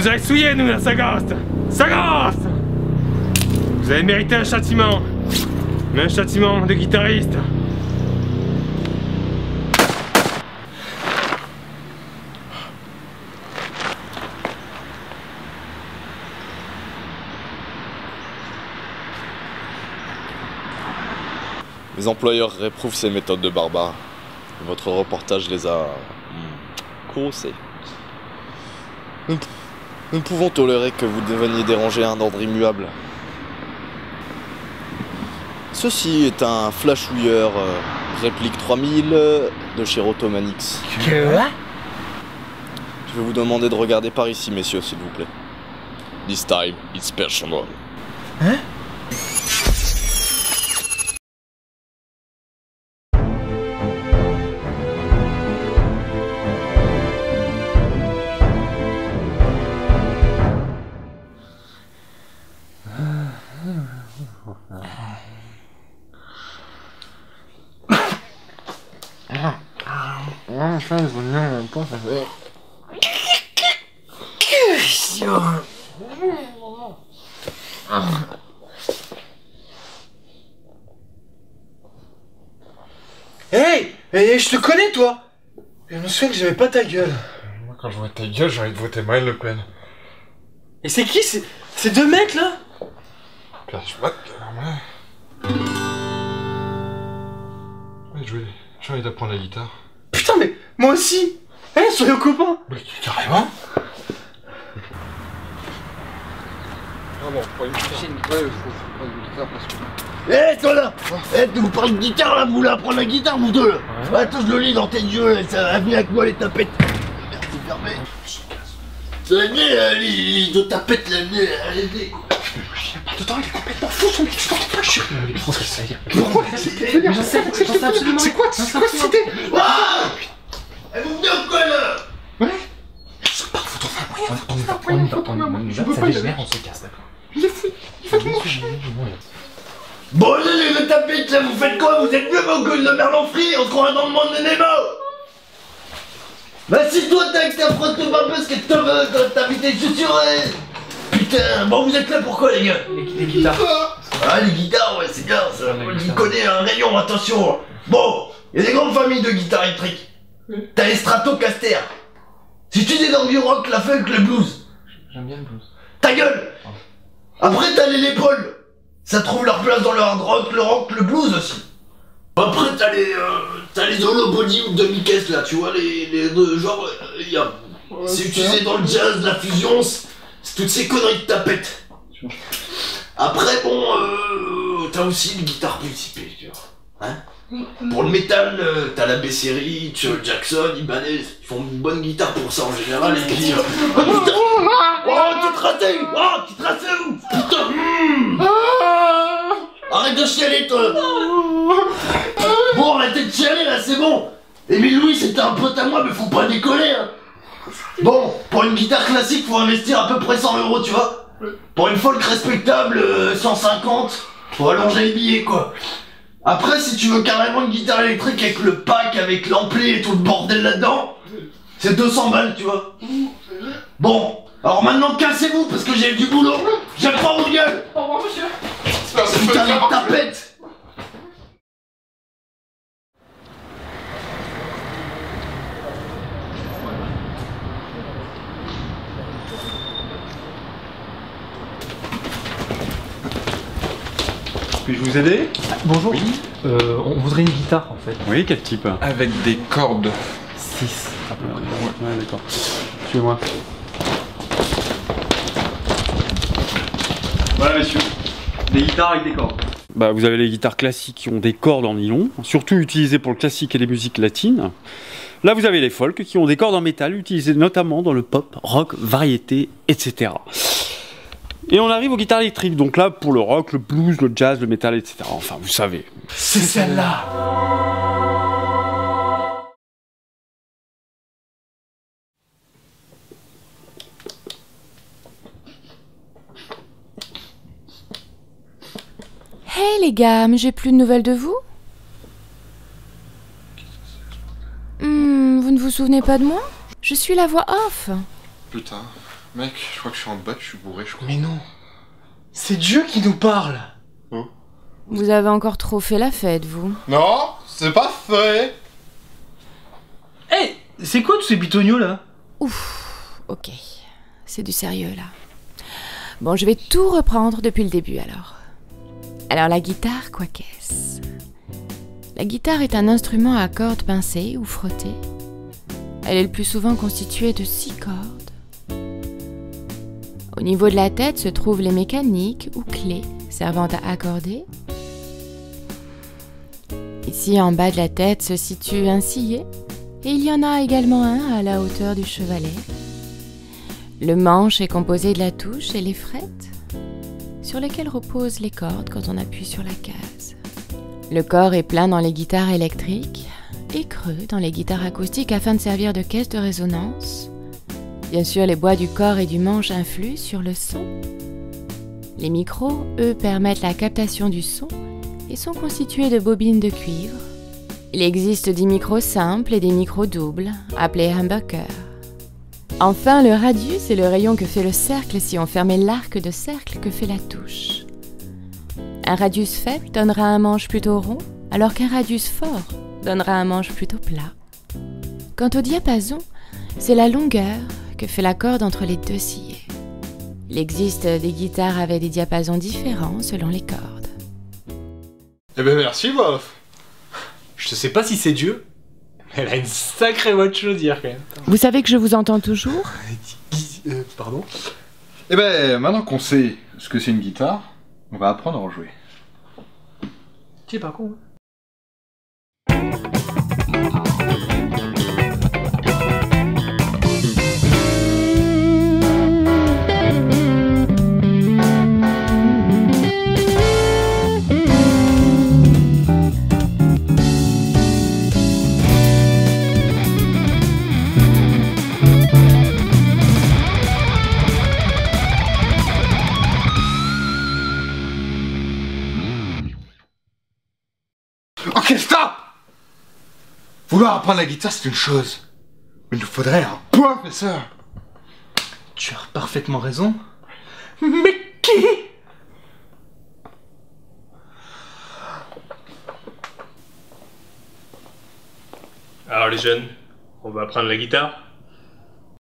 nous a souillés, nous, la Sagoste. Sagoste. Vous avez mérité un châtiment. Mais un châtiment de guitariste. Les employeurs réprouvent ces méthodes de barbares. Votre reportage les a courroucés. Nous ne pouvons tolérer que vous deveniez déranger un ordre immuable. Ceci est un flashouilleur réplique 3000 de chez Rotomanix. Quoi? Je vais vous demander de regarder par ici, messieurs, s'il vous plaît. This time, it's personal. Hein? Hey, je te connais, toi. Je me souviens que j'aimais pas ta gueule. Moi, quand je vois ta gueule, j'ai envie de voter Marine Le Pen. Et c'est qui ces deux mecs, là? Pierre Schmack, ouais. Ouais, j'ai envie d'apprendre la guitare. Putain, mais moi aussi. Soyons copains. Mais carrément. Ah bon, pour une guitare. Ouais, faut prendre une guitare parce que... toi là! Tu vous parlez de guitare là, vous voulez apprendre la guitare vous deux là? Ouais. Attends, je le lis dans tes yeux, là, ça va venir avec moi les tapettes. Merde, c'est fermé. Ça va venir, les deux tapettes là, allez-y quoi. Dedans, il est complètement fou son petit temps de poche. Je pense que ça y est. Pourquoi? Mais j'en sais absolument. C'est quoi cette idée? Ah! Vous venez ou quoi là? Ouais. Je peux pas y aller. On se casse, d'accord. Il est fou. Il va te mourir. Bon, les deux tapettes là, vous faites quoi? Vous êtes mieux vos gueules de Merlin Free, on se croirait dans le monde de Nemo! Bah si toi t'as avec ta frotte de parce que t'as mis tes chaussures, putain, bon vous êtes là pourquoi les gars? Les guitares. Ah les guitares, ouais c'est bien ça, il connaît un rayon, attention. Bon, il y a des grandes familles de guitares électriques. T'as les Stratocaster. Si tu dis dans du rock, la funk, le blues. J'aime bien le blues. Ta gueule. Après t'as les Les Paul. Ça trouve leur place dans le hard rock, le rock, le blues aussi. Après t'as les holobody ou demi-caisse là, tu vois, les deux genres, c'est utilisé dans le jazz, la fusion, c'est toutes ces conneries de tapettes. Après bon, t'as aussi une guitare principée, tu vois. Hein? Pour le métal, t'as la B-Series, Jackson, Ibanez, ils font une bonne guitare pour ça en général, et puis... Oh putain! Oh, tu te ratais! Oh, tu te ratais où? Putain! Arrête de chialer, toi! Bon, arrêtez de chialer, là, c'est bon! Émile Louis, c'était un pote à moi, mais faut pas décoller, hein! Bon, pour une guitare classique, faut investir à peu près 100 €, tu vois? Pour une folk respectable, 150, faut allonger les billets, quoi. Après, si tu veux carrément une guitare électrique avec le pack, avec l'ampli et tout le bordel là-dedans, c'est 200 balles, tu vois. Bon, alors maintenant cassez-vous parce que j'ai du boulot. J'aime pas vos gueules. Au revoir, monsieur. Putain de tapette. Puis-je vous aider? Bonjour. Oui. On voudrait une guitare en fait. Oui, quel type? Avec des cordes. 6. Ouais, d'accord. Suivez-moi. Voilà, messieurs. Des guitares avec des cordes. Bah, vous avez les guitares classiques qui ont des cordes en nylon, surtout utilisées pour le classique et les musiques latines. Là, vous avez les folk qui ont des cordes en métal, utilisées notamment dans le pop, rock, variété, etc. Et on arrive aux guitares électriques, donc là, pour le rock, le blues, le jazz, le métal, etc. Enfin, vous savez. C'est celle-là. Hey les gars, mais j'ai plus de nouvelles de vous? Vous ne vous souvenez pas de moi? Je suis la voix off. Putain. Mec, je crois que je suis en bas, je suis bourré, je crois. Mais non. C'est Dieu qui nous parle. Vous avez encore trop fait la fête, vous. Non, c'est pas vrai. Hey, c'est quoi tous ces bitognos là? Ouf, ok. C'est du sérieux, là. Bon, je vais tout reprendre depuis le début, alors. Alors, la guitare, quoi qu'est-ce? La guitare est un instrument à cordes pincées ou frottées. Elle est le plus souvent constituée de 6 cordes. Au niveau de la tête se trouvent les mécaniques ou clés servant à accorder. Ici, en bas de la tête, se situe un sillet, et il y en a également un à la hauteur du chevalet. Le manche est composé de la touche et les frettes, sur lesquelles reposent les cordes quand on appuie sur la case. Le corps est plein dans les guitares électriques et creux dans les guitares acoustiques afin de servir de caisse de résonance. Bien sûr, les bois du corps et du manche influent sur le son. Les micros, eux, permettent la captation du son et sont constitués de bobines de cuivre. Il existe des micros simples et des micros doubles, appelés humbuckers. Enfin, le radius est le rayon que fait le cercle si on fermait l'arc de cercle que fait la touche. Un radius faible donnera un manche plutôt rond, alors qu'un radius fort donnera un manche plutôt plat. Quant au diapason, c'est la longueur que fait la corde entre les deux sillets. Il existe des guitares avec des diapasons différents selon les cordes. Eh ben merci, bof. Je sais pas si c'est Dieu, mais elle a une sacrée voix de chaudière quand même. Vous savez que je vous entends toujours? Pardon? Eh ben maintenant qu'on sait ce que c'est une guitare, on va apprendre à en jouer. Tu es pas con. Ok, stop! Vouloir apprendre la guitare, c'est une chose. Mais il nous faudrait un professeur. Tu as parfaitement raison. Mais qui? Alors les jeunes, on va apprendre la guitare?